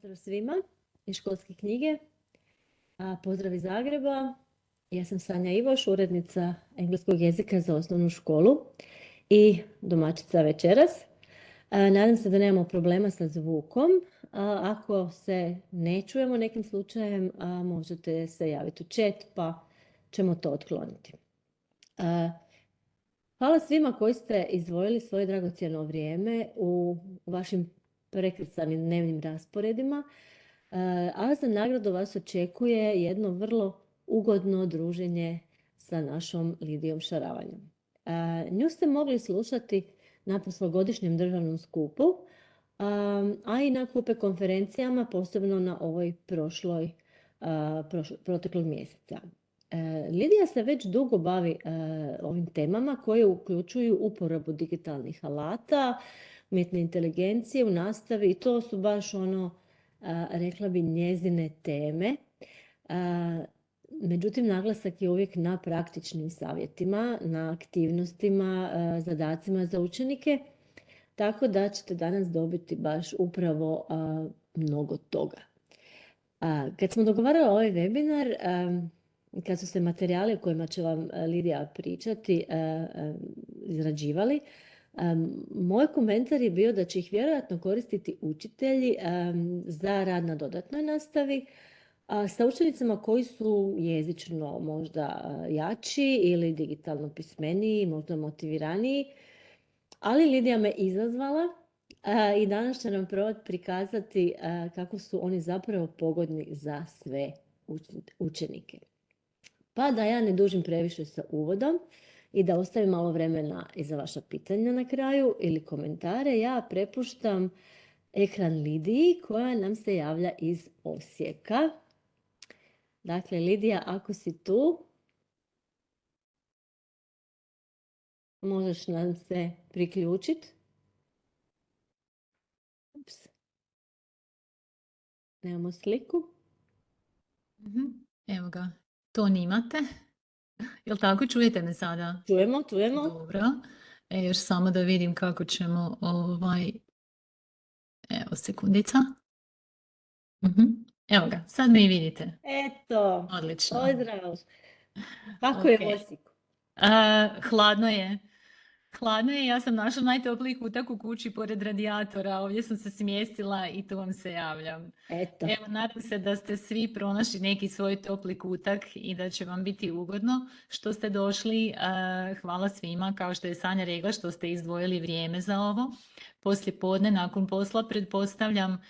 Pozdrav svima iz školske knjige, pozdrav iz Zagreba. Ja sam Sanja Ivoš, urednica engleskog jezika za osnovnu školu i domaćica večeras. Nadam se da nemamo problema sa zvukom. Ako se ne čujemo nekim slučajem, možete se javiti u chat pa ćemo to otkloniti. Hvala svima koji ste izdvojili svoje dragocjeno vrijeme u vašim prekrcanim dnevnim rasporedima, a za nagradu vas očekuje jedno vrlo ugodno druženje sa našom Lidijom Šaravanjom. Nju ste mogli slušati na prošlogodišnjem državnom skupu, a i na kupe konferencijama, posebno na ovoj proteklog mjeseca. Lidija se već dugo bavi ovim temama koje uključuju uporabu digitalnih alata, umjetne inteligencije u nastavi i to su baš rekla bi, njezine teme. Međutim, naglasak je uvijek na praktičnim savjetima, na aktivnostima, zadacima za učenike, tako da ćete danas dobiti baš upravo mnogo toga. Kad smo dogovarali ovaj webinar, kad su se materijali o kojima će vam Lidija pričati izrađivali, moj komentar je bio da će ih vjerojatno koristiti učitelji za rad na dodatnoj nastavi sa učenicima koji su jezično možda jači ili digitalno pismeniji, možda motiviraniji, ali Lidija me izazvala i danas će nam probati prikazati kako su oni zapravo pogodni za sve učenike. Pa da ja ne dužim previše sa uvodom i da ostavim malo vremena i za vaša pitanja na kraju ili komentare, ja prepuštam ekran Lidiji koja nam se javlja iz Osijeka. Dakle, Lidija, ako si tu, možeš nam se priključiti. Ups. Nemamo sliku. Evo ga, to nimate. Jel tako, čujete me sada? Čujemo. Dobro. Još samo da vidim kako ćemo Evo, sekundica. Evo ga, sad me i vidite. Eto, Odlično. pozdrav. Kako je u Osijeku? Hladno je. Hladno je, ja sam našla najtopliji kutak u kući pored radijatora, ovdje sam se smjestila i tu vam se javljam. Eto. Evo, nadam se da ste svi pronašli neki svoj topli kutak i da će vam biti ugodno što ste došli. Hvala svima, kao što je Sanja rekla, što ste izdvojili vrijeme za ovo. Poslije podne, nakon posla, pretpostavljam.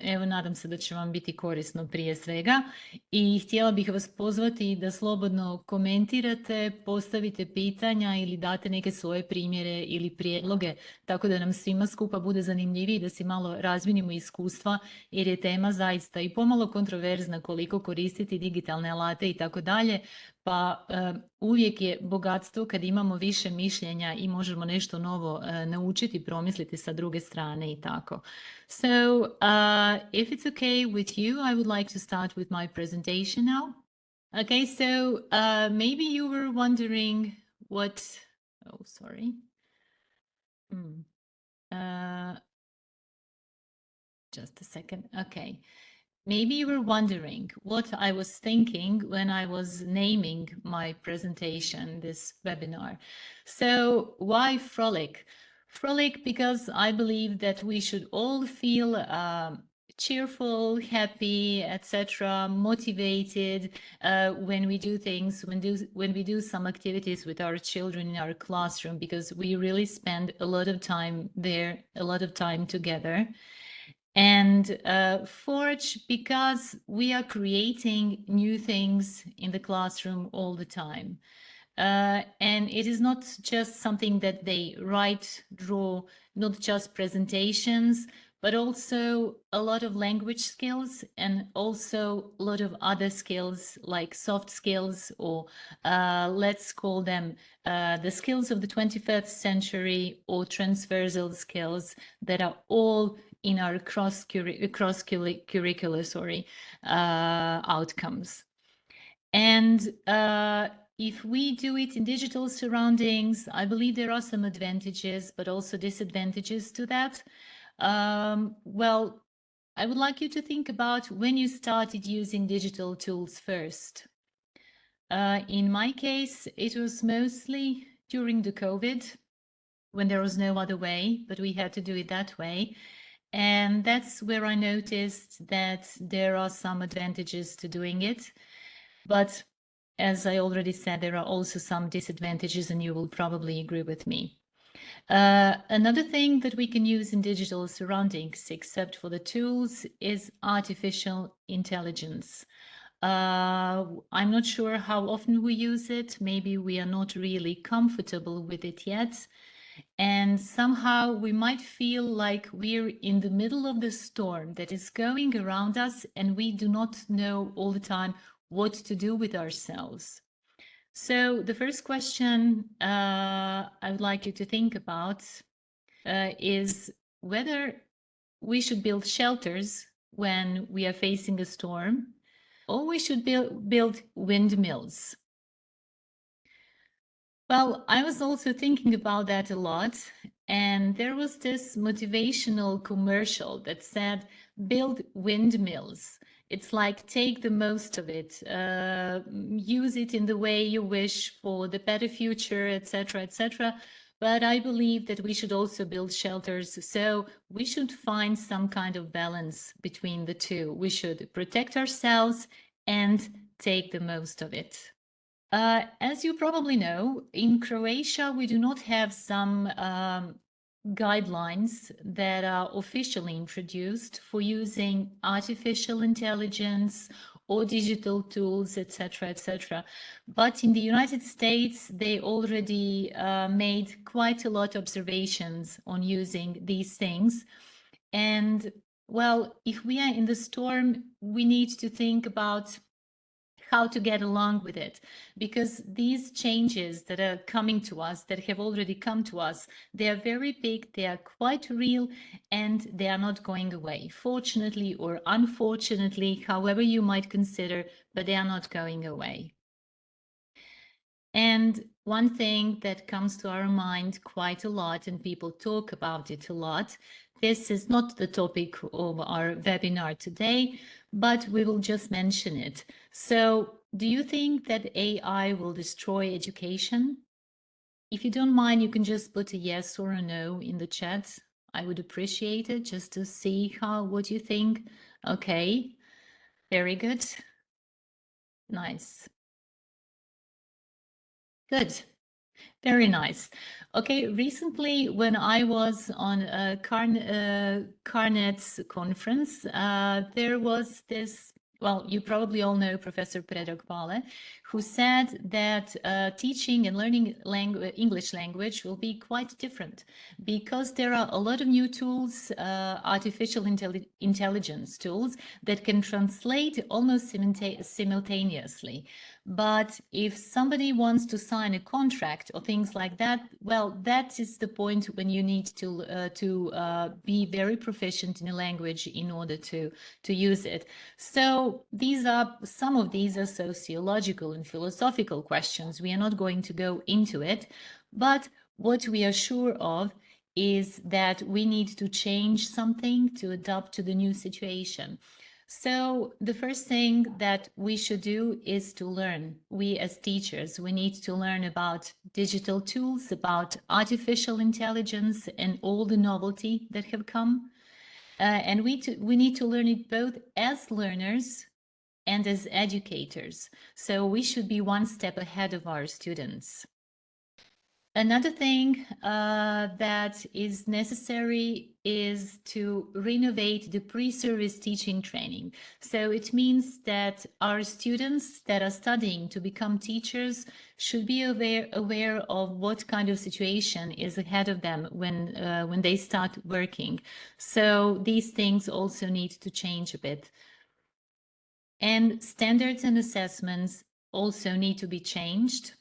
Evo, nadam se da će vam biti korisno prije svega i htjela bih vas pozvati da slobodno komentirate, postavite pitanja ili date neke svoje primjere ili prijedloge, tako da nam svima skupa bude zanimljiviji, da si malo razminimo iskustva, jer je tema zaista i pomalo kontroverzna koliko koristiti digitalne alate i tako dalje. Pa uvijek je bogatstvo kad imamo više mišljenja i možemo nešto novo naučiti, promisliti sa druge strane i tako. So, if it's okay with you, I would like to start with my presentation now. Okay, so maybe you were wondering what... Oh, sorry. Just a second. Okay. Maybe you were wondering what I was thinking when I was naming my presentation, this webinar. So why FROLIC? FROLIC because I believe that we should all feel cheerful, happy, etc., motivated when we do things, when we do some activities with our children in our classroom, because we really spend a lot of time there, a lot of time together. And Forge, because we are creating new things in the classroom all the time. And it is not just something that they write, draw, not just presentations, but also a lot of language skills and also a lot of other skills like soft skills, or let's call them the skills of the 21st century, or transversal skills that are all in our cross-curricular outcomes. And if we do it in digital surroundings, I believe there are some advantages, but also disadvantages to that. Well, I would like you to think about when you started using digital tools first. In my case, it was mostly during the COVID, when there was no other way, but we had to do it that way. And that's where I noticed that there are some advantages to doing it. But as I already said, there are also some disadvantages, and you will probably agree with me. Another thing that we can use in digital surroundings, except for the tools, is artificial intelligence. I'm not sure how often we use it. Maybe we are not really comfortable with it yet. And somehow we might feel like we're in the middle of the storm that is going around us, and we do not know all the time what to do with ourselves. So the first question I would like you to think about is whether we should build shelters when we are facing a storm, or we should build windmills. Well, I was also thinking about that a lot, and there was this motivational commercial that said, build windmills. It's like, take the most of it, use it in the way you wish for the better future, etc., etc. But I believe that we should also build shelters. So we should find some kind of balance between the two. We should protect ourselves and take the most of it. As you probably know, in Croatia, we do not have some guidelines that are officially introduced for using artificial intelligence or digital tools, etc., etc. But in the United States, they already made quite a lot of observations on using these things. And well, if we are in the storm, we need to think about how to get along with it, because these changes that are coming to us, that have already come to us, they are very big, they are quite real, and they are not going away, fortunately or unfortunately, however you might consider, but they are not going away. And one thing that comes to our mind quite a lot, and people talk about it a lot, this is not the topic of our webinar today, but we will just mention it. So, do you think that AI will destroy education? If you don't mind, you can just put a yes or a no in the chat. I would appreciate it just to see what you think. Okay, very good. Nice. Good. Very nice. Okay, recently when I was on a Carnet's conference, there was this, well, you probably all know Professor Predrag Pale, who said that teaching and learning English language will be quite different because there are a lot of new tools, artificial intelligence tools that can translate almost simultaneously. But if somebody wants to sign a contract or things like that, well, that is the point when you need to be very proficient in a language in order to use it. So some of these are sociological and philosophical questions. We are not going to go into it, but what we are sure of is that we need to change something to adapt to the new situation. So the first thing that we should do is to learn. We as teachers, we need to learn about digital tools, about artificial intelligence and all the novelty that have come. And we need to learn it both as learners and as educators. So we should be one step ahead of our students. Another thing that is necessary is to renovate the pre-service teaching training. So it means that our students that are studying to become teachers should be aware of what kind of situation is ahead of them when they start working. So these things also need to change a bit. And standards and assessments also need to be changed.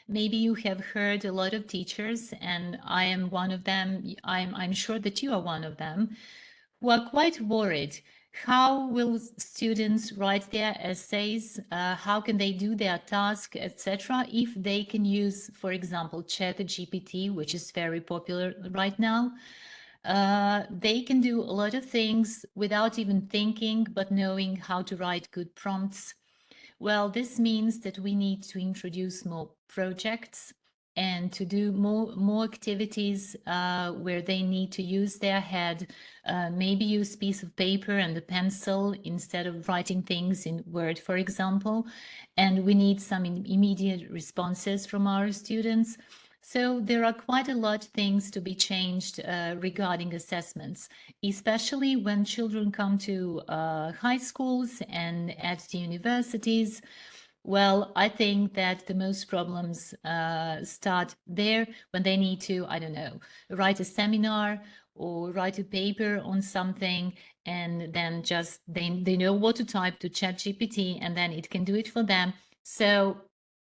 Maybe you have heard a lot of teachers, and I am one of them. I'm sure that you are one of them, who are quite worried. How will students write their essays? How can they do their task, etc., if they can use, for example, ChatGPT, which is very popular right now? They can do a lot of things without even thinking, but knowing how to write good prompts. Well, this means that we need to introduce more projects and to do more activities where they need to use their head, maybe use a piece of paper and a pencil instead of writing things in Word, for example. And we need some immediate responses from our students. So there are quite a lot of things to be changed regarding assessments, especially when children come to high schools and at the universities. Well, I think that the most problems start there when they need to, I don't know, write a seminar or write a paper on something, and then just they know what to type to ChatGPT, and then it can do it for them. So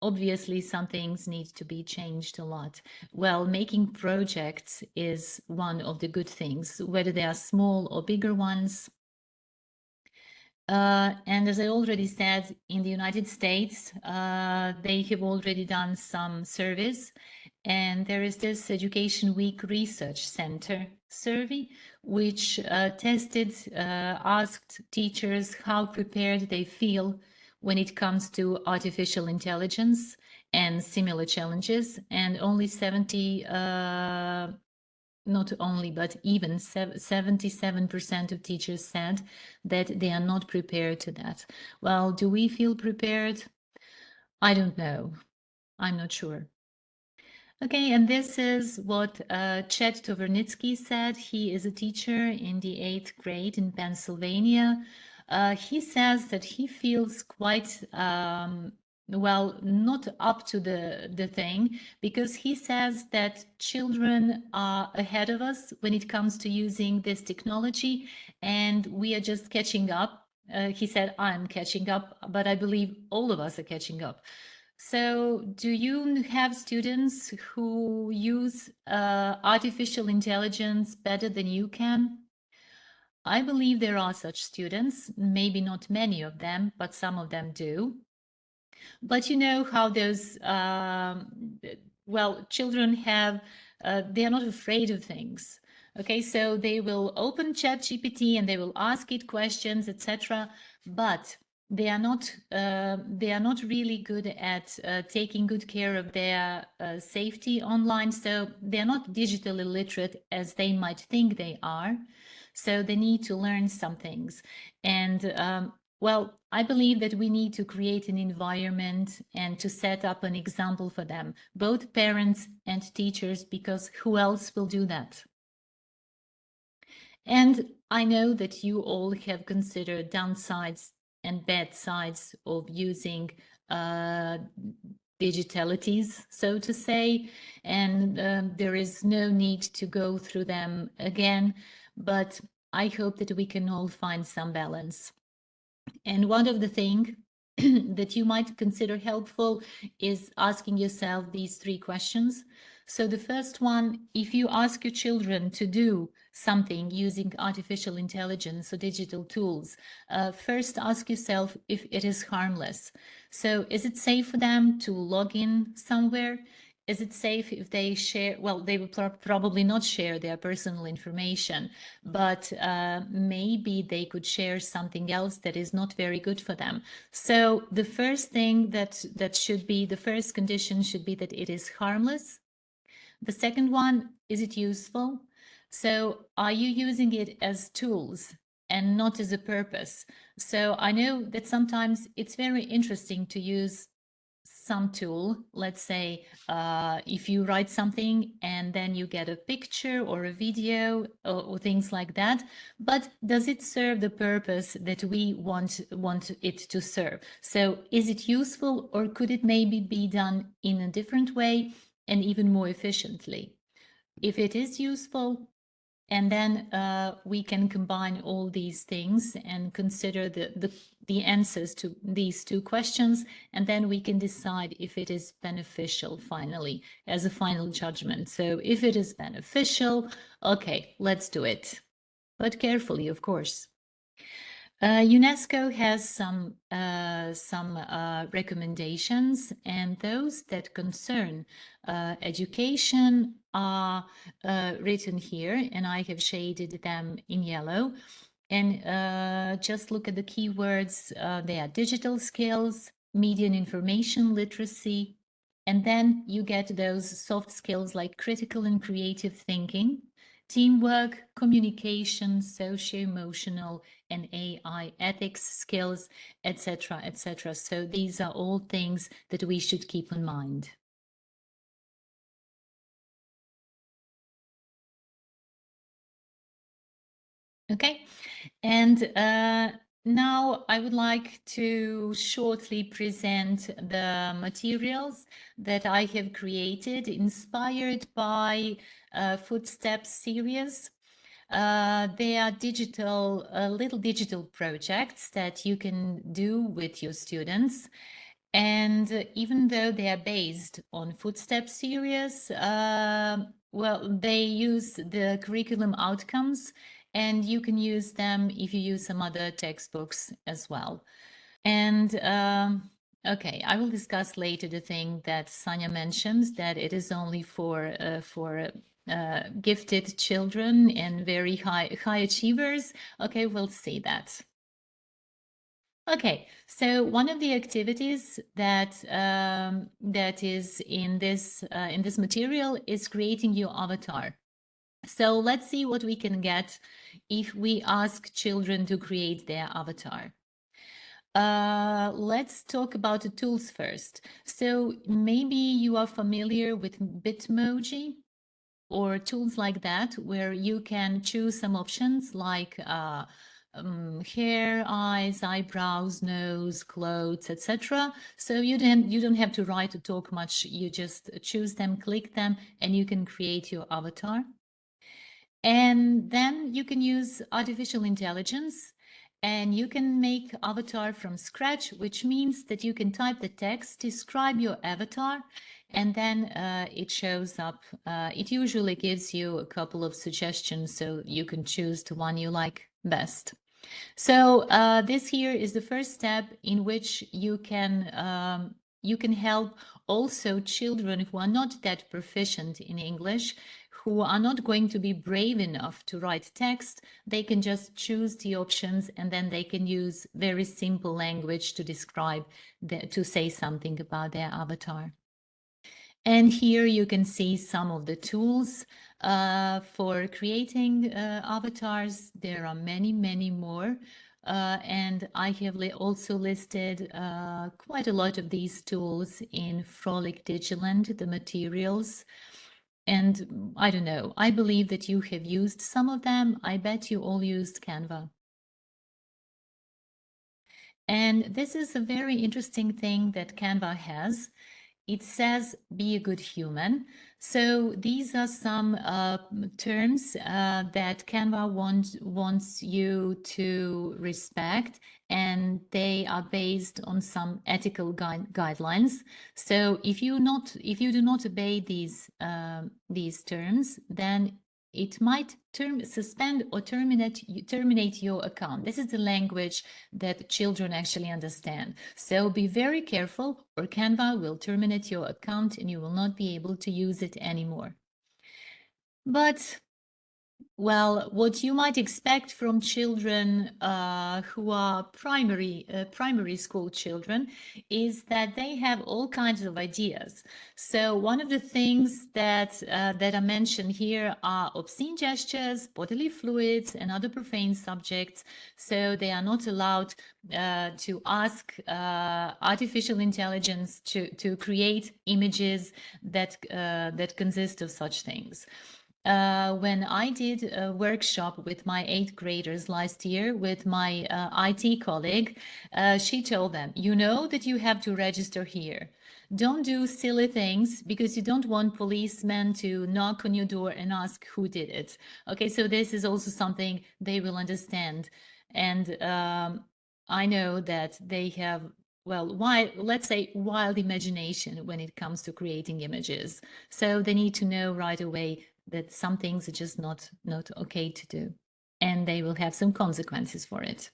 obviously some things need to be changed a lot. Well, making projects is one of the good things, whether they are small or bigger ones. And as I already said, in the United States, they have already done some surveys, and there is this Education Week Research Center survey, which asked teachers how prepared they feel when it comes to artificial intelligence and similar challenges, and only 70 not only, but even 77% of teachers said that they are not prepared to that. Well, do we feel prepared? I don't know. I'm not sure. Okay, and this is what Chet Tovernitsky said. He is a teacher in the 8th grade in Pennsylvania. He says that he feels quite well, not up to the thing, because he says that children are ahead of us when it comes to using this technology, and we are just catching up. He said, I'm catching up, but I believe all of us are catching up. So do you have students who use artificial intelligence better than you can? I believe there are such students, maybe not many of them, but some of them do. But you know how those, well, children have, they are not afraid of things. Okay, so they will open ChatGPT and they will ask it questions, etc. But they are not really good at taking good care of their safety online. So they are not digitally literate as they might think they are. So they need to learn some things. And well, I believe that we need to create an environment and to set up an example for them, both parents and teachers, because who else will do that? And I know that you all have considered downsides and bad sides of using digitalities, so to say, and there is no need to go through them again, but I hope that we can all find some balance. And one of the things that you might consider helpful is asking yourself these 3 questions. So the first one, if you ask your children to do something using artificial intelligence or digital tools, first ask yourself if it is harmless. So is it safe for them to log in somewhere? Is it safe if they share? Well, they will probably not share their personal information, but maybe they could share something else that is not very good for them. So the first thing that should be, the first condition should be that it is harmless. The second one, is it useful? So are you using it as tools and not as a purpose? So I know that sometimes it's very interesting to use some tool, let's say if you write something and then you get a picture or a video or things like that, but does it serve the purpose that we want it to serve? So is it useful, or could it maybe be done in a different way and even more efficiently? If it is useful, and then we can combine all these things and consider the answers to these 2 questions, and then we can decide if it is beneficial finally as a final judgment. So if it is beneficial, okay, let's do it, but carefully, of course. UNESCO has some recommendations, and those that concern education are written here, and I have shaded them in yellow. And just look at the keywords. They are digital skills, media and information literacy, and then you get those soft skills like critical and creative thinking, teamwork, communication, socio-emotional, and AI ethics skills, etc., etc. So these are all things that we should keep in mind. Okay, and now I would like to shortly present the materials that I have created, inspired by Footsteps series. They are digital, little digital projects that you can do with your students. And even though they are based on Footsteps series, well, they use the curriculum outcomes, and you can use them if you use some other textbooks as well. And okay, I will discuss later the thing that Sanya mentions, that it is only for gifted children and very high achievers. Okay, we'll see that. Okay, so one of the activities that that is in this material is creating your avatar. So let's see what we can get if we ask children to create their avatar. Let's talk about the tools first. So maybe you are familiar with Bitmoji or tools like that, where you can choose some options like hair, eyes, eyebrows, nose, clothes, etc. So you don't have to write or talk much. You just choose them, click them, and you can create your avatar. And then you can use artificial intelligence, and you can make avatar from scratch, which means that you can type the text, describe your avatar, and then it shows up. It usually gives you a couple of suggestions, so you can choose the one you like best. So this here is the first step in which you can help also children who are not that proficient in English, who are not going to be brave enough to write text. They can just choose the options, and then they can use very simple language to describe, to say something about their avatar. And here you can see some of the tools for creating avatars. There are many, many more. And I have also listed quite a lot of these tools in FROLIC Digiland, the materials. And I don't know, I believe that you have used some of them. I bet you all used Canva. And this is a very interesting thing that Canva has. It says, be a good human. So these are some terms that Canva wants you to respect, and they are based on some ethical guidelines. So if you do not obey these terms, then it might suspend or terminate your account. This is the language that children actually understand. So be very careful, or Canva will terminate your account and you will not be able to use it anymore. But well, what you might expect from children who are primary school children is that they have all kinds of ideas. So one of the things that are mentioned here are obscene gestures, bodily fluids, and other profane subjects. So they are not allowed to ask artificial intelligence to create images that consist of such things. When I did a workshop with my 8th graders last year with my IT colleague, she told them, you know that you have to register here. Don't do silly things because you don't want policemen to knock on your door and ask who did it. Okay, so this is also something they will understand. And I know that they have, well, let's say wild imagination when it comes to creating images. So they need to know right away that some things are just not okay to do, and they will have some consequences for it.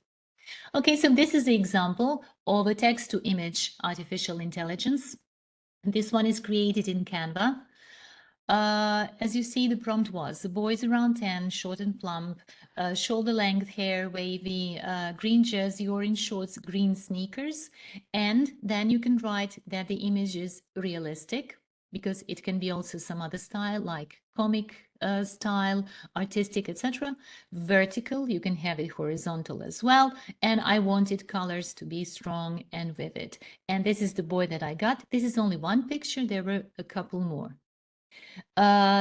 Okay, so this is the example of a text-to-image artificial intelligence. This one is created in Canva. As you see, the prompt was, the boy is around 10, short and plump, shoulder length hair, wavy, green jersey, orange shorts, green sneakers. And then you can write that the image is realistic, because it can be also some other style like comic style, artistic, etc. Vertical, you can have it horizontal as well. And I wanted colors to be strong and vivid. And this is the boy that I got. This is only one picture. There were a couple more.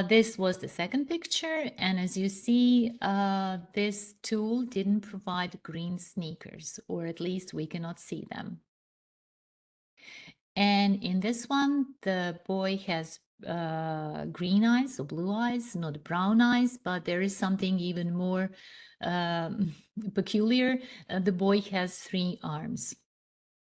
This was the second picture, and as you see, this tool didn't provide green sneakers, or at least we cannot see them. And in this one, the boy has green eyes or blue eyes, not brown eyes, but there is something even more peculiar. The boy has 3 arms.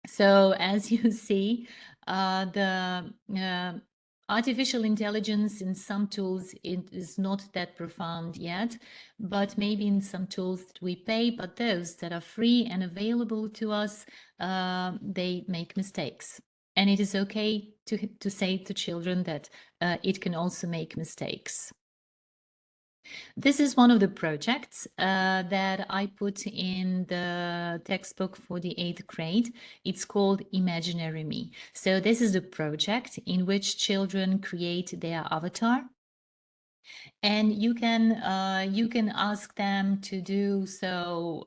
So as you see, the artificial intelligence in some tools, it is not that profound yet, but maybe in some tools that we pay, but those that are free and available to us, they make mistakes. And it is okay to say to children that it can also make mistakes. This is one of the projects that I put in the textbook for the 8th grade. It's called Imaginary Me. So this is a project in which children create their avatar. And you can ask them to do so,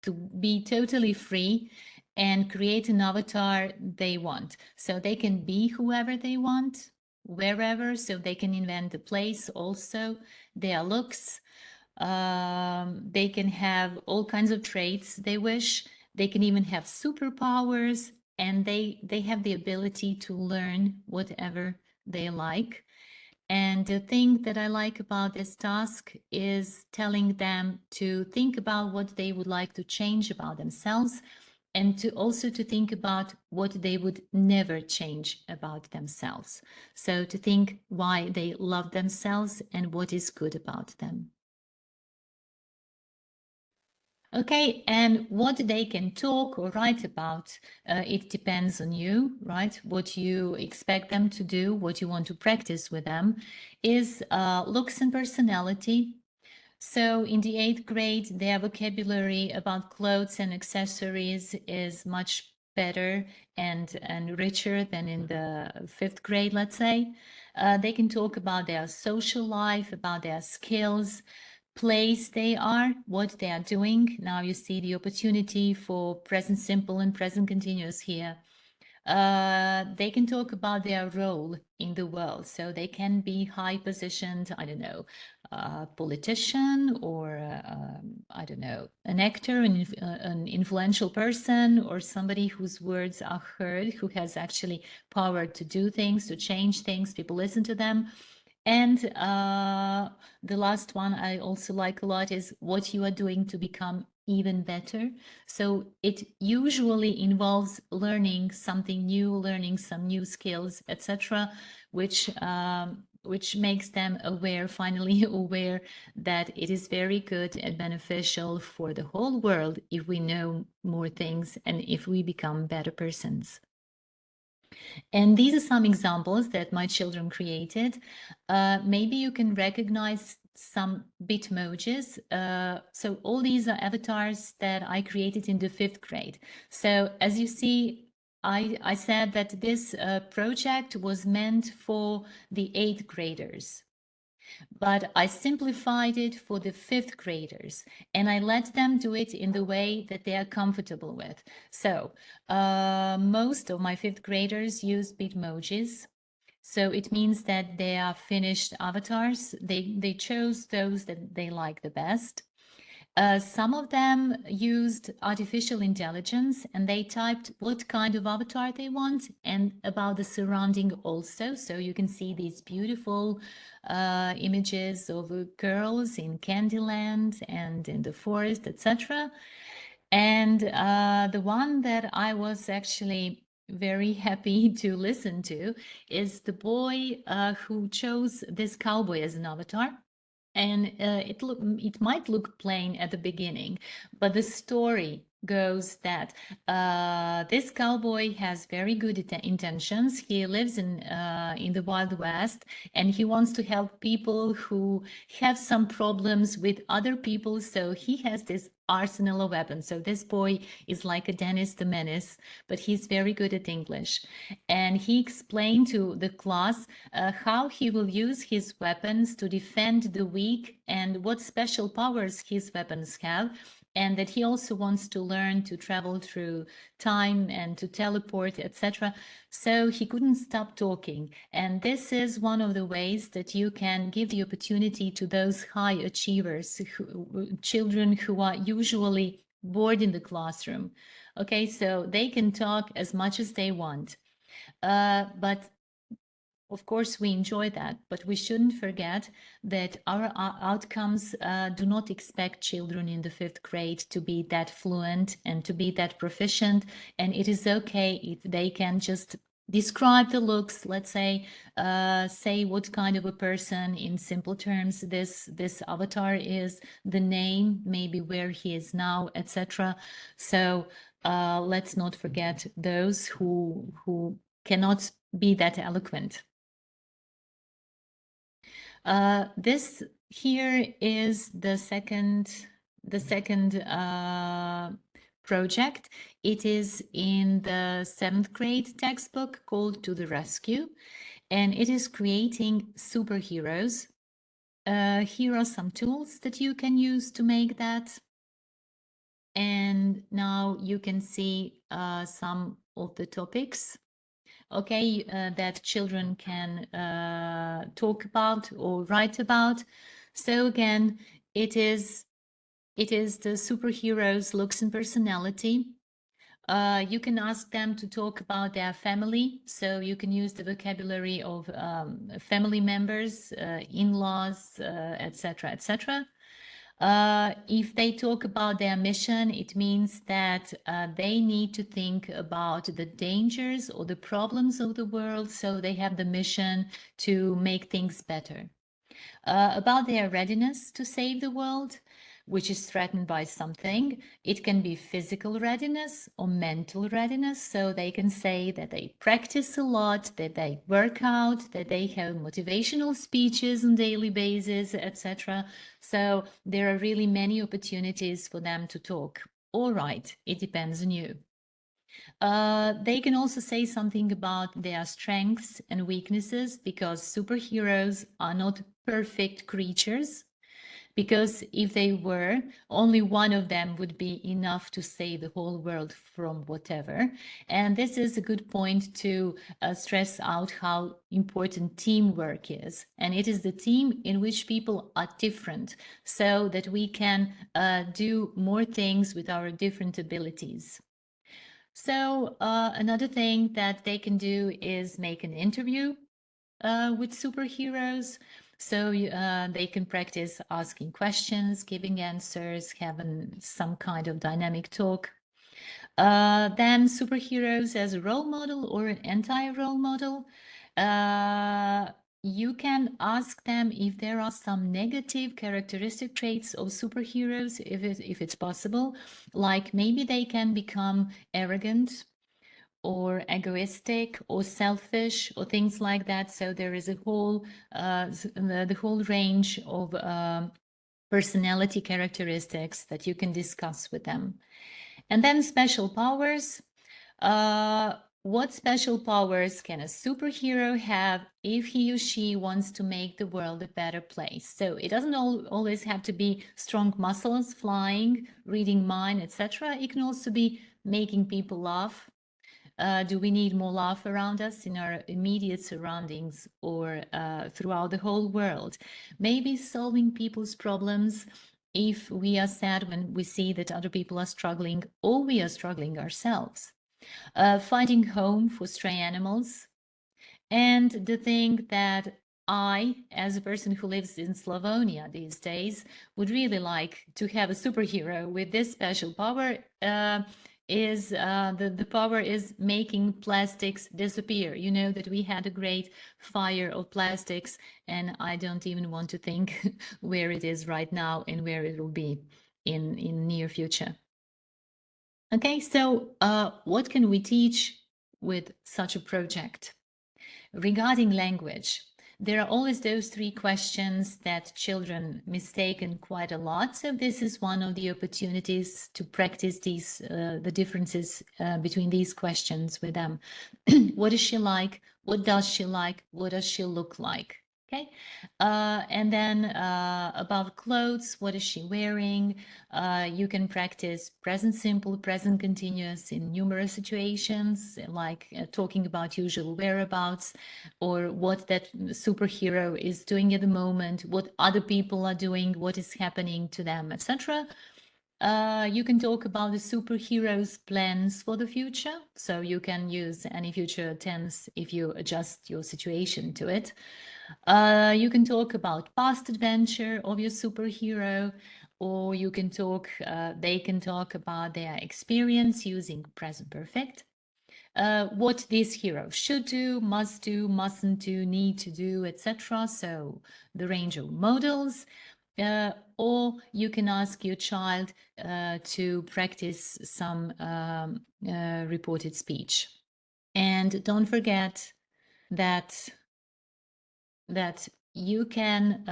to be totally free and create an avatar they want. So they can be whoever they want, wherever, so they can invent a place also, their looks. They can have all kinds of traits they wish. They can even have superpowers, and they have the ability to learn whatever they like. And the thing that I like about this task is telling them to think about what they would like to change about themselves, and to also to think about what they would never change about themselves. So to think why they love themselves and what is good about them. Okay, and what they can talk or write about, it depends on you, right? What you expect them to do, what you want to practice with them is looks and personality. So in the 8th grade, their vocabulary about clothes and accessories is much better and richer than in the 5th grade, let's say. They can talk about their social life, about their skills, place they are, what they are doing. Now you see the opportunity for present simple and present continuous here. They can talk about their role in the world. So they can be high positioned, I don't know, politician, or I don't know, an actor, an influential person, or somebody whose words are heard, who has actually power to do things, to change things, people listen to them. And the last one I also like a lot is what you are doing to become even better. So it usually involves learning something new, learning some new skills, etc., which makes them aware, finally aware, that it is very good and beneficial for the whole world if we know more things and if we become better persons. And these are some examples that my children created. Maybe you can recognize some Bitmojis. So all these are avatars that I created in the 5th grade. So as you see, I said that this project was meant for the 8th graders. But I simplified it for the 5th graders, and I let them do it in the way that they are comfortable with. So most of my 5th graders use Bitmojis. So it means that they are finished avatars. They chose those that they like the best. Some of them used artificial intelligence, and they typed what kind of avatar they want and about the surrounding also. So you can see these beautiful images of girls in Candyland and in the forest, etc. And the one that I was actually very happy to listen to is the boy who chose this cowboy as an avatar. And it might look plain at the beginning, but the story goes that this cowboy has very good intentions. He lives in the Wild West, and he wants to help people who have some problems with other people. So he has this arsenal of weapons. So this boy is like a Dennis the Menace, but he's very good at English. And he explained to the class how he will use his weapons to defend the weak and what special powers his weapons have, and that he also wants to learn to travel through time and to teleport, etc. So he couldn't stop talking. And this is one of the ways that you can give the opportunity to those high achievers, children who are usually bored in the classroom. Okay, so they can talk as much as they want. But of course, we enjoy that, but we shouldn't forget that our outcomes do not expect children in the 5th grade to be that fluent and to be that proficient. And it is okay if they can just describe the looks, let's say what kind of a person in simple terms this avatar is, the name, maybe where he is now, etc. So let's not forget those who cannot be that eloquent. This here is the second project. It is in the 7th grade textbook called To the Rescue, and it is creating superheroes. Here are some tools that you can use to make that. And now you can see some of the topics, okay, that children can talk about or write about. So again, it is the superheroes' looks and personality. You can ask them to talk about their family, so you can use the vocabulary of family members, in-laws, etc., etc. If they talk about their mission, it means that they need to think about the dangers or the problems of the world, so they have the mission to make things better. About their readiness to save the world, which is threatened by something. It can be physical readiness or mental readiness. So they can say that they practice a lot, that they work out, that they have motivational speeches on a daily basis, etc. So there are really many opportunities for them to talk. All right, it depends on you. They can also say something about their strengths and weaknesses, because superheroes are not perfect creatures. Because if they were, only one of them would be enough to save the whole world from whatever. And this is a good point to stress out how important teamwork is. And it is the team in which people are different, so that we can do more things with our different abilities. So another thing that they can do is make an interview with superheroes. So they can practice asking questions, giving answers, having some kind of dynamic talk. Then superheroes as a role model or an anti-role model. You can ask them if there are some negative characteristic traits of superheroes, if it's possible. Like maybe they can become arrogant or egoistic or selfish or things like that. So there is a whole the whole range of personality characteristics that you can discuss with them. And then special powers. What special powers can a superhero have if he or she wants to make the world a better place? So it doesn't always have to be strong muscles, flying, reading mind, etc. It can also be making people laugh. Do we need more laugh around us in our immediate surroundings or throughout the whole world? Maybe solving people's problems if we are sad when we see that other people are struggling, or we are struggling ourselves. Finding home for stray animals. And the thing that I, as a person who lives in Slavonia these days, would really like to have a superhero with this special power is the power is making plastics disappear. You know that we had a great fire of plastics, and I don't even want to think where it is right now and where it will be in near future. Okay, so what can we teach with such a project? Regarding language, there are always those three questions that children mistaken quite a lot. So this is one of the opportunities to practice these the differences between these questions with them. What is she like? What does she like? What does she look like? Okay, and then about clothes, what is she wearing? You can practice present simple, present continuous in numerous situations, like talking about usual whereabouts, or what that superhero is doing at the moment, what other people are doing, what is happening to them, etc. You can talk about the superhero's plans for the future. So you can use any future tense if you adjust your situation to it. You can talk about past adventure of your superhero, or you can talk, they can talk about their experience using present perfect. What this hero should do, mustn't do, need to do, etc. So the range of models. Or you can ask your child to practice some reported speech. And don't forget that you can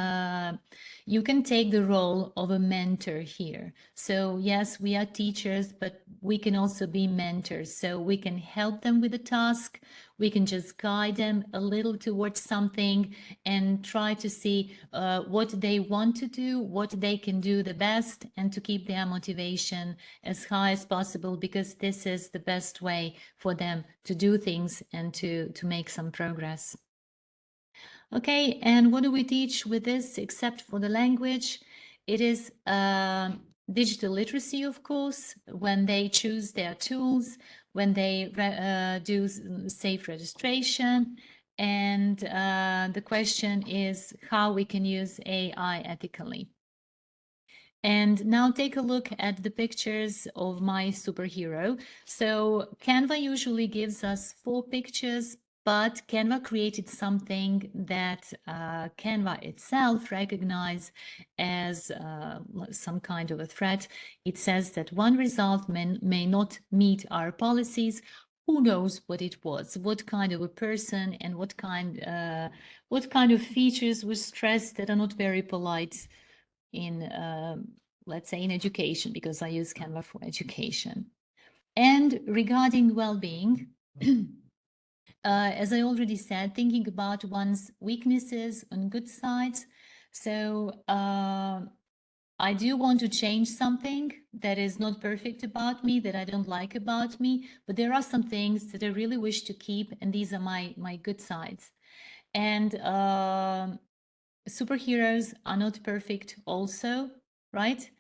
take the role of a mentor here. So yes, we are teachers, but we can also be mentors. So we can help them with the task. We can just guide them a little towards something and try to see what they want to do, what they can do the best, and to keep their motivation as high as possible, because this is the best way for them to do things and to make some progress. Okay, and what do we teach with this except for the language? It is digital literacy, of course, when they choose their tools, when they do safe registration. And the question is how we can use AI ethically. And now take a look at the pictures of my superhero. So Canva usually gives us 4 pictures, but Canva created something that Canva itself recognizes as some kind of a threat. It says that one result may not meet our policies. Who knows what it was, what kind of a person, and what kind of features were stressed that are not very polite in, let's say, in education, because I use Canva for education. And regarding well-being, as I already said, thinking about one's weaknesses and good sides. So I do want to change something that is not perfect about me, that I don't like about me, but there are some things that I really wish to keep, and these are my good sides. And superheroes are not perfect also, right?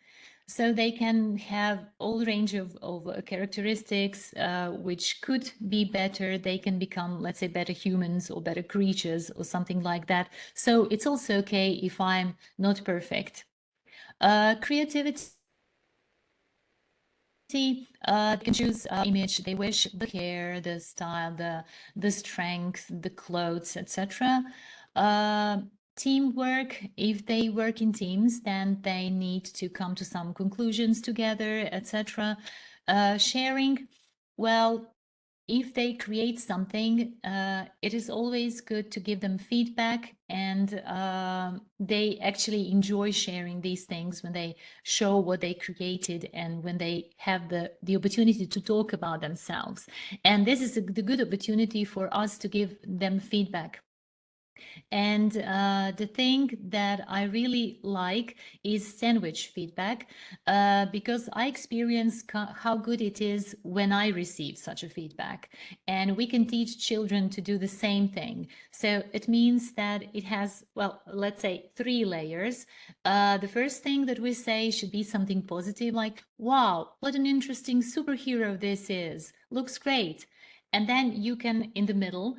So they can have all range of characteristics which could be better. They can become, let's say, better humans or better creatures or something like that. So it's also okay if I'm not perfect. Creativity. They can choose image they wish, the hair, the style, the strength, the clothes, etc. Teamwork, if they work in teams, then they need to come to some conclusions together, etc. Sharing, well, if they create something, it is always good to give them feedback, and they actually enjoy sharing these things when they show what they created and when they have the opportunity to talk about themselves. And this is the good opportunity for us to give them feedback. And the thing that I really like is sandwich feedback, because I experience how good it is when I receive such a feedback. And we can teach children to do the same thing. So it means that it has, well, let's say 3 layers. The first thing that we say should be something positive, like, wow, what an interesting superhero this is. Looks great. And then you can, in the middle,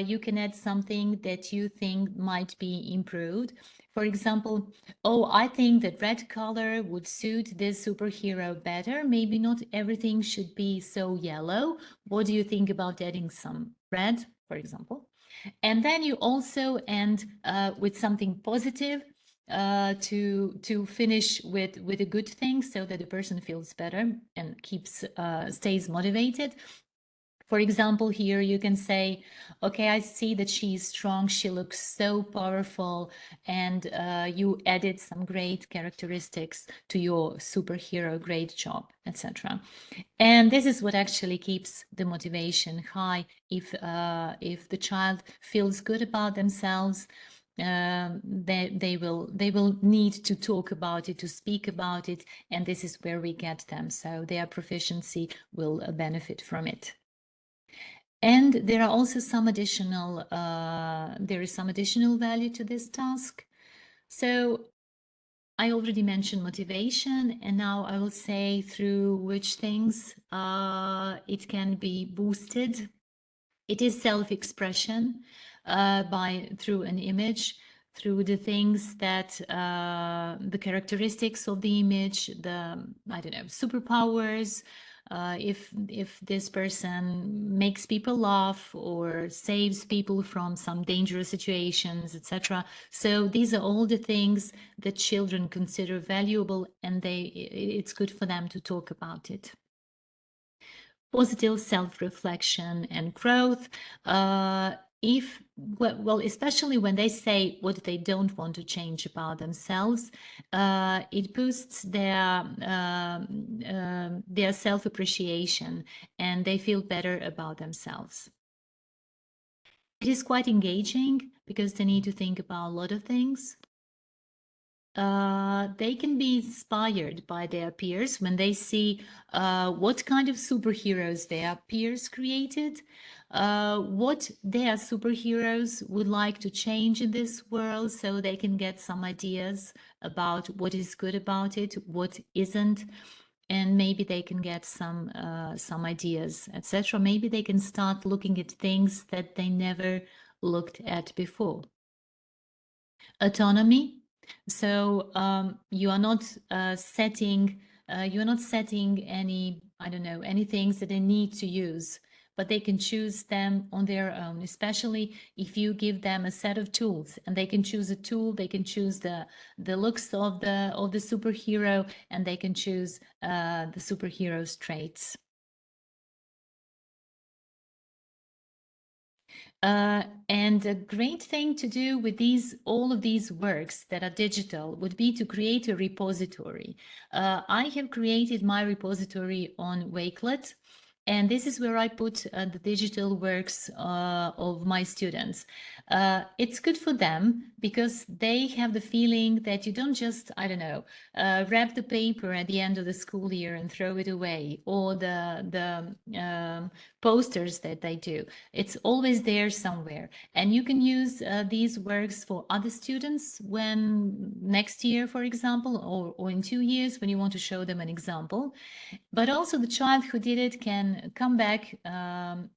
you can add something that you think might be improved. For example, oh, I think that red color would suit this superhero better. Maybe not everything should be so yellow. What do you think about adding some red, for example? And then you also end with something positive to finish with a good thing, so that the person feels better and stays motivated. For example, here you can say, okay, I see that she's strong, she looks so powerful, and you added some great characteristics to your superhero, great job, etc. And this is what actually keeps the motivation high. If the child feels good about themselves, they will need to talk about it, to speak about it, and this is where we get them. So their proficiency will benefit from it. And there are also some additional, there is some additional value to this task. So I already mentioned motivation, and now I will say through which things it can be boosted. It is self-expression through an image, through the things that the characteristics of the image, I don't know, superpowers, if this person makes people laugh or saves people from some dangerous situations, etc. So these are all the things that children consider valuable, and it's good for them to talk about it. Positive self-reflection and growth. Especially when they say what they don't want to change about themselves, it boosts their self-appreciation, and they feel better about themselves. It is quite engaging because they need to think about a lot of things. They can be inspired by their peers when they see what kind of superheroes their peers created, what their superheroes would like to change in this world, so they can get some ideas about what is good about it, what isn't, and maybe they can get some ideas, etc. Maybe they can start looking at things that they never looked at before. Autonomy. So you are not setting any, I don't know, any things that they need to use, but they can choose them on their own, especially if you give them a set of tools, and they can choose a tool, they can choose the looks of the superhero, and they can choose the superhero's traits. And a great thing to do with all of these works that are digital would be to create a repository. I have created my repository on Wakelet, and this is where I put the digital works of my students. It's good for them because they have the feeling that you don't just, I don't know, wrap the paper at the end of the school year and throw it away, or the posters that they do. It's always there somewhere. And you can use these works for other students when next year, for example, or in 2 years when you want to show them an example. But also the child who did it can come back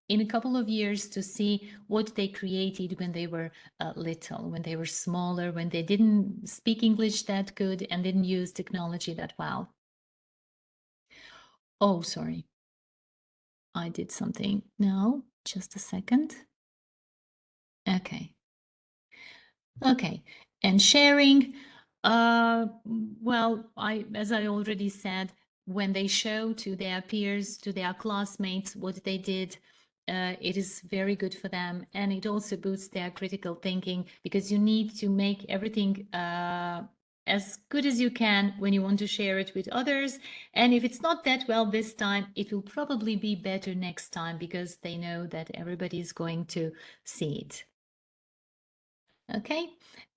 in a couple of years to see what they created when they were little, when they were smaller, when they didn't speak English that good and didn't use technology that well. Oh, sorry. I did something. No, just a second. Okay. Okay. And sharing, well, as I already said, when they show to their peers, to their classmates what they did, it is very good for them. And it also boosts their critical thinking, because you need to make everything as good as you can when you want to share it with others. And if it's not that well this time, it will probably be better next time, because they know that everybody is going to see it. Okay,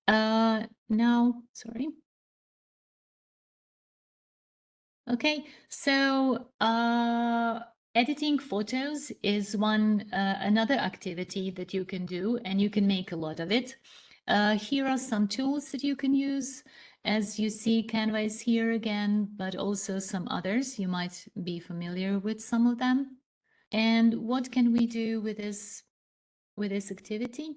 now, sorry. Okay, so editing photos is another activity that you can do, and you can make a lot of it. Here are some tools that you can use. As you see, Canva is here again, but also some others. You might be familiar with some of them. And what can we do with this activity?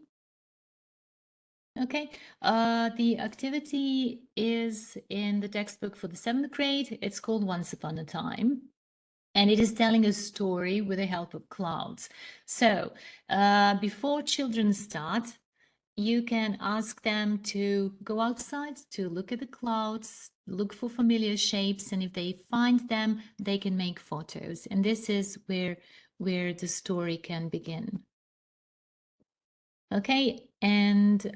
Okay, the activity is in the textbook for the 7th grade. It's called Once Upon a Time. And it is telling a story with the help of clouds. So before children start, you can ask them to go outside to look at the clouds, look for familiar shapes, and if they find them, they can make photos. And this is where the story can begin. Okay, and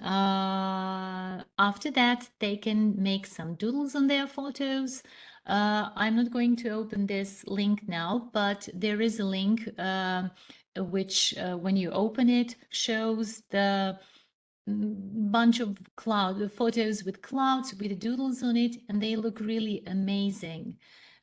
after that, they can make some doodles on their photos. I'm not going to open this link now, but there is a link which, when you open it, shows the bunch of photos with clouds with doodles on it, and they look really amazing.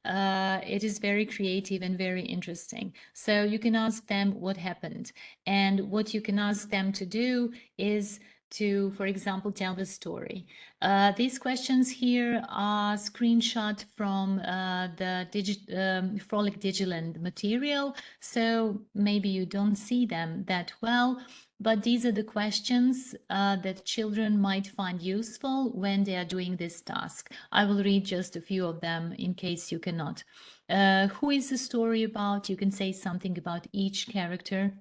It is very creative and very interesting. So you can ask them what happened, and what you can ask them to do is to, for example, tell the story. These questions here are screenshot from the FROLIC Digiland material, so maybe you don't see them that well, but these are the questions that children might find useful when they are doing this task. I will read just a few of them in case you cannot. Who is the story about? You can say something about each character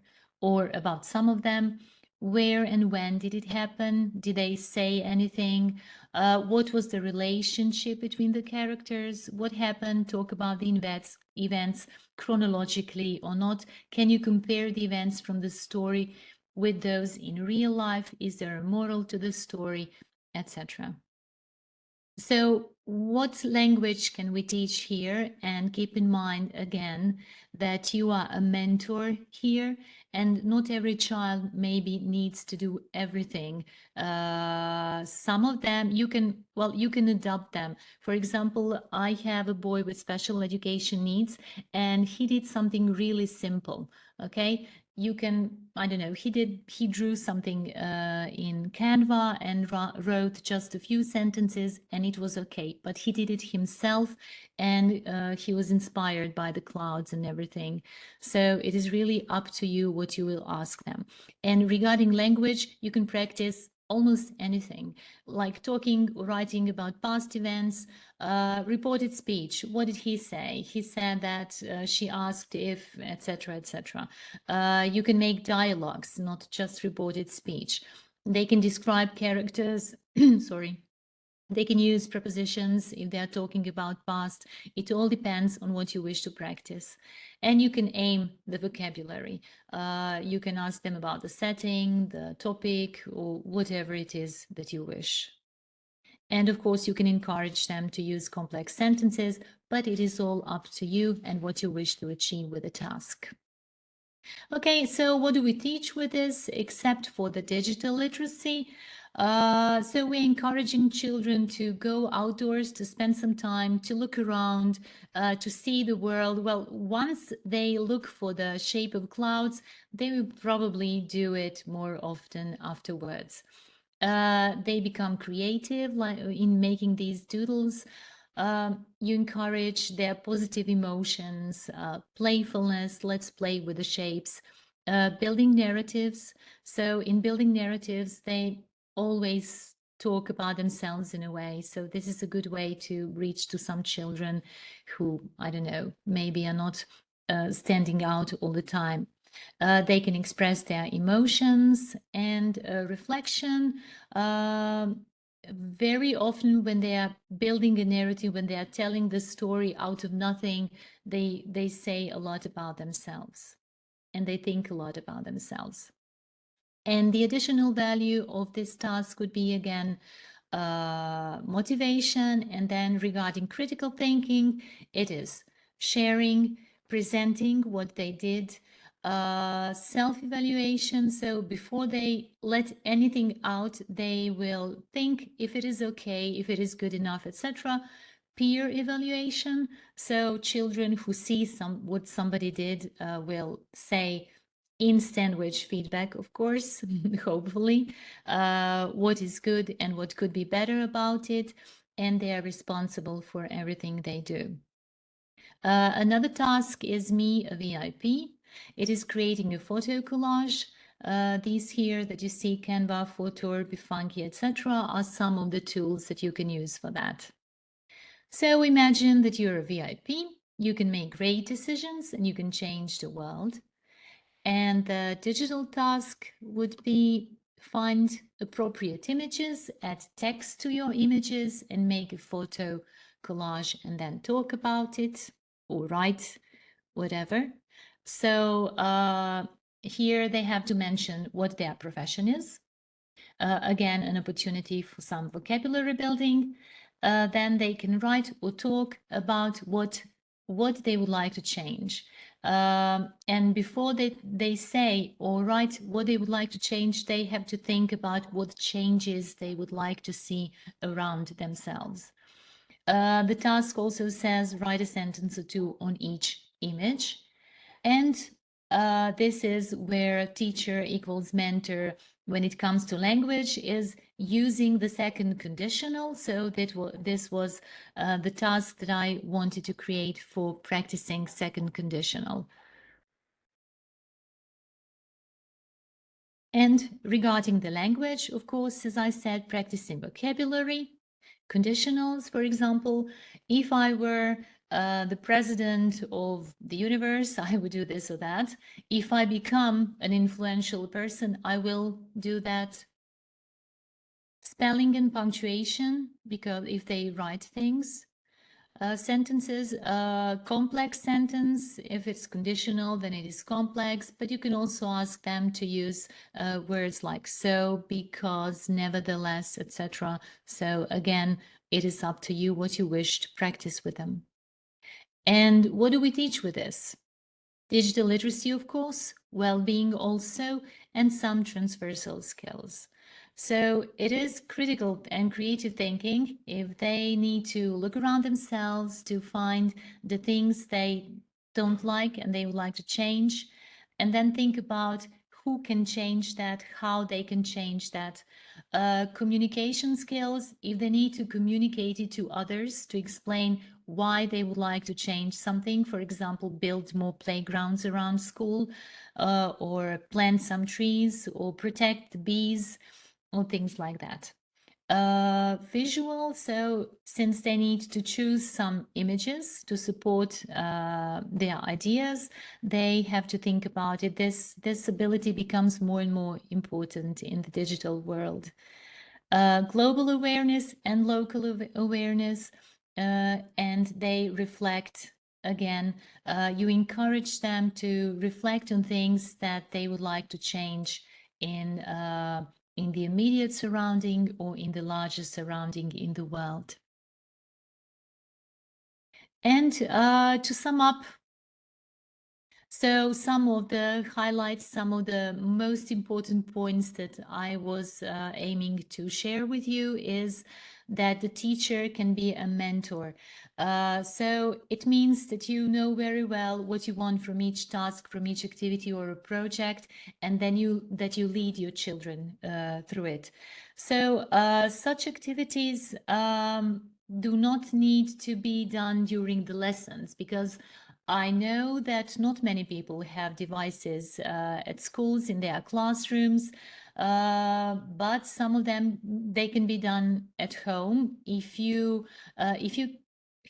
or about some of them. Where and when did it happen? Did they say anything? What was the relationship between the characters? What happened? Talk about the events chronologically or not. Can you compare the events from the story with those in real life? Is there a moral to the story, etc.? So what language can we teach here? And keep in mind again that you are a mentor here, and not every child maybe needs to do everything. Some of them you can adopt them. For example, I have a boy with special education needs, and he did something really simple. Okay, you can, I don't know, he drew something in Canva and wrote just a few sentences, and it was okay, but he did it himself, and he was inspired by the clouds and everything. So it is really up to you what you will ask them. And regarding language, you can practice almost anything, like talking or writing about past events. Reported speech, what did he say? He said that she asked if, etc., etc. You can make dialogues, not just reported speech. They can describe characters, sorry. They can use prepositions if they are talking about past. It all depends on what you wish to practice. And you can aim the vocabulary. You can ask them about the setting, the topic, or whatever it is that you wish. And of course, you can encourage them to use complex sentences, but it is all up to you and what you wish to achieve with the task. Okay, so what do we teach with this except for the digital literacy? So we're encouraging children to go outdoors, to spend some time, to look around, to see the world. Well, once they look for the shape of clouds, they will probably do it more often afterwards. They become creative in making these doodles. You encourage their positive emotions, playfulness, let's play with the shapes, building narratives. So in building narratives, they always talk about themselves in a way. So this is a good way to reach to some children who, I don't know, maybe are not standing out all the time. They can express their emotions and reflection. Very often when they are building a narrative, when they are telling the story out of nothing, they say a lot about themselves and they think a lot about themselves. And the additional value of this task would be, again, motivation. And then regarding critical thinking, it is sharing, presenting what they did, self-evaluation. So before they let anything out, they will think if it is okay, if it is good enough, etc. Peer evaluation. So children who see what somebody did will say instant feedback, of course, hopefully, what is good and what could be better about it, and they are responsible for everything they do. Another task is Me, a VIP. It is creating a photo collage. These here that you see, Canva, Photo, Bifunky, etc., are some of the tools that you can use for that. So imagine that you're a VIP. You can make great decisions and you can change the world. And the digital task would be find appropriate images, add text to your images, and make a photo collage and then talk about it or write whatever. So here they have to mention what their profession is. Again, an opportunity for some vocabulary building. Then they can write or talk about what they would like to change. And before they say or write what they would like to change, they have to think about what changes they would like to see around themselves. The task also says write a sentence or two on each image. And this is where teacher equals mentor when it comes to language is using the second conditional. So this was the task that I wanted to create for practicing second conditional. And regarding the language, of course, as I said, practicing vocabulary, conditionals, for example, if I were the president of the universe, I would do this or that. If I become an influential person, I will do that. Spelling and punctuation, because if they write things, sentences, complex sentence, if it's conditional, then it is complex, but you can also ask them to use words like so, because, nevertheless, etc. So again, it is up to you what you wish to practice with them. And what do we teach with this? Digital literacy, of course, well-being also, and some transversal skills. So it is critical and creative thinking if they need to look around themselves to find the things they don't like and they would like to change, and then think about who can change that, how they can change that. Communication skills, if they need to communicate it to others to explain why they would like to change something, for example, build more playgrounds around school, or plant some trees, or protect the bees, or things like that. Visual, so since they need to choose some images to support their ideas, they have to think about it. This ability becomes more and more important in the digital world. Global awareness and local awareness, and they reflect again. You encourage them to reflect on things that they would like to change in the immediate surrounding or in the larger surrounding in the world. And to sum up, so some of the highlights, some of the most important points that I was aiming to share with you is that the teacher can be a mentor. So it means that you know very well what you want from each task, from each activity or a project, and then you lead your children through it. So such activities do not need to be done during the lessons, because I know that not many people have devices at schools in their classrooms, but some of them, they can be done at home if you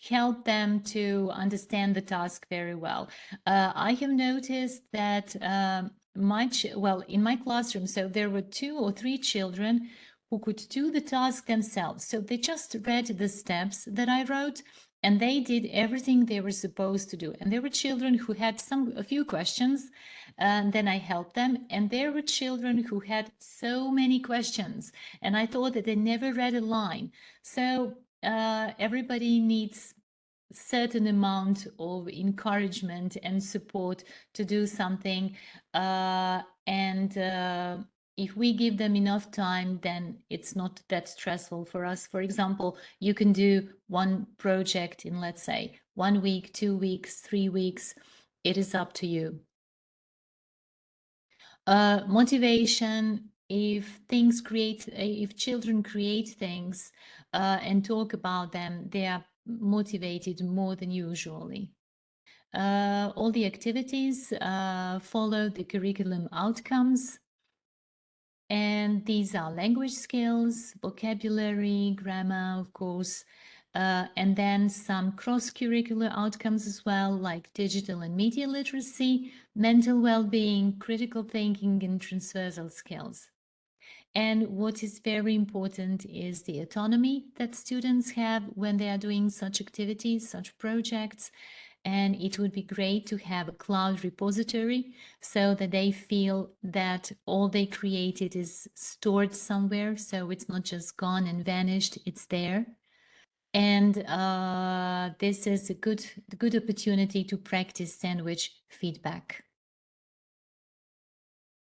help them to understand the task very well. I have noticed that in my classroom, so there were 2 or 3 children who could do the task themselves. So they just read the steps that I wrote, and they did everything they were supposed to do. And there were children who had a few questions, and then I helped them. And there were children who had so many questions, and I thought that they never read a line. So everybody needs certain amount of encouragement and support to do something, and if we give them enough time, then it's not that stressful for us. For example, you can do one project in, let's say, 1 week, 2 weeks, 3 weeks. It is up to you. Motivation, if children create things and talk about them, they are motivated more than usually. all the activities follow the curriculum outcomes. And these are language skills, vocabulary, grammar, of course, and then some cross-curricular outcomes as well, like digital and media literacy, mental well-being, critical thinking, and transversal skills. And what is very important is the autonomy that students have when they are doing such activities, such projects. And it would be great to have a cloud repository so that they feel that all they created is stored somewhere. So it's not just gone and vanished, it's there. And this is a good opportunity to practice sandwich feedback.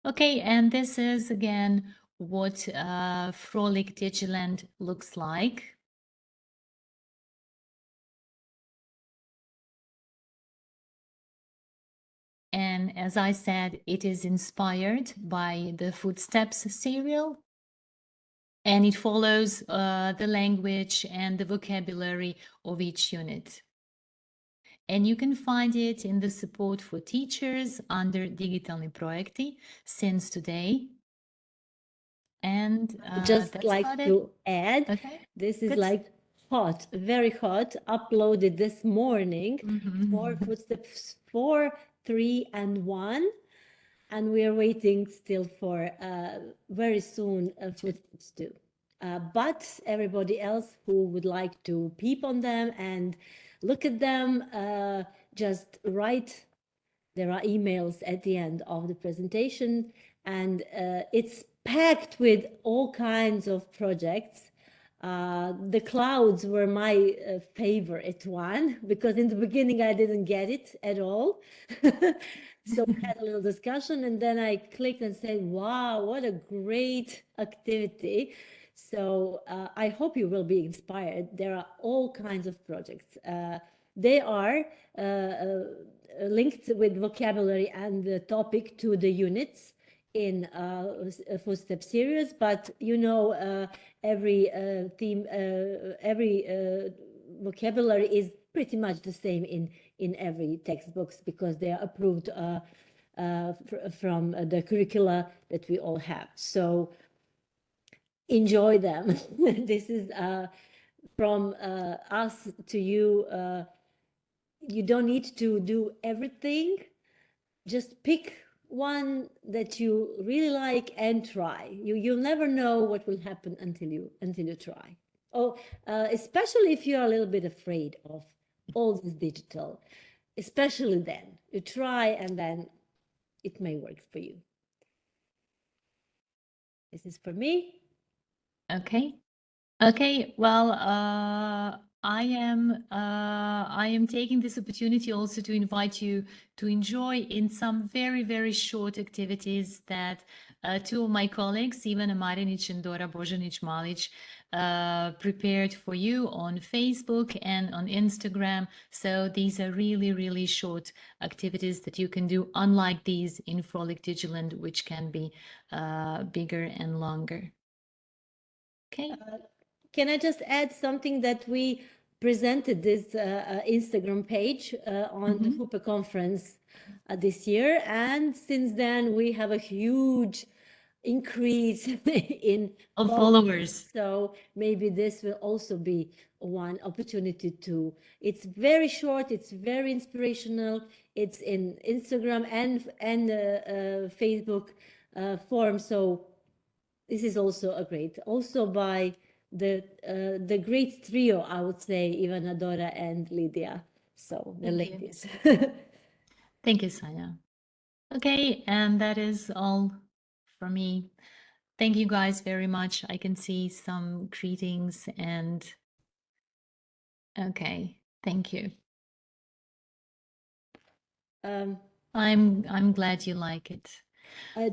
Okay, and this is again what FROLIC Digiland looks like. And as I said, it is inspired by the Footsteps serial. And it follows the language and the vocabulary of each unit. And you can find it in the support for teachers under Digitalni projekti since today. And just that's like about to add, Okay, this is good. like hot, very hot, uploaded this morning for Footsteps 4, 3, and 1. And we are waiting still for very soon Footsteps 2. But everybody else who would like to peep on them and look at them, just write. There are emails at the end of the presentation, and it's packed with all kinds of projects. The clouds were my favorite one, because in the beginning I didn't get it at all. So we had a little discussion, and then I clicked and said, wow, what a great activity. So I hope you will be inspired. There are all kinds of projects. They are linked with vocabulary and the topic to the units in Footstep series, but you know, every theme, every vocabulary is pretty much the same in every textbooks, because they are approved from the curricula that we all have. So enjoy them. This is from us to you. You don't need to do everything. Just pick one that you really like and try. You'll never know what will happen until you try. Oh, especially if you're a little bit afraid of all this digital, especially then you try, and then it may work for you. This is for me. Okay. Well, I am taking this opportunity also to invite you to enjoy in some very, very short activities that two of my colleagues, Ivana Marinic and Dora Božanić-Malić, prepared for you on Facebook and on Instagram. So these are really, really short activities that you can do, unlike these in FROLIC Digiland, which can be bigger and longer. Okay. Can I just add something that we presented this Instagram page on the Hooper conference this year, and since then we have a huge increase in followers. So maybe this will also be one opportunity to. It's very short. It's very inspirational. It's in Instagram and Facebook form. So this is also a great, also by the great trio, I would say, Ivana, Dora, and Lydia. So the ladies. Thank you, Sanya. Okay, and that is all from me. Thank you guys very much. I can see some greetings and okay, thank you. I'm glad you like it.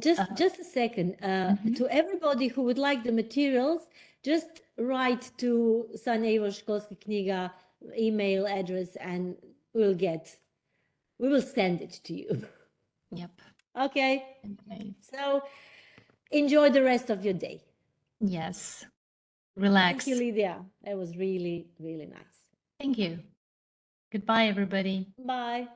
Just a second. To everybody who would like the materials, just write to Sanja Školska knjiga email address, and we will send it to you. Yep. Okay. So enjoy the rest of your day. Yes. Relax. Thank you, Lydia. That was really, really nice. Thank you. Goodbye, everybody. Bye.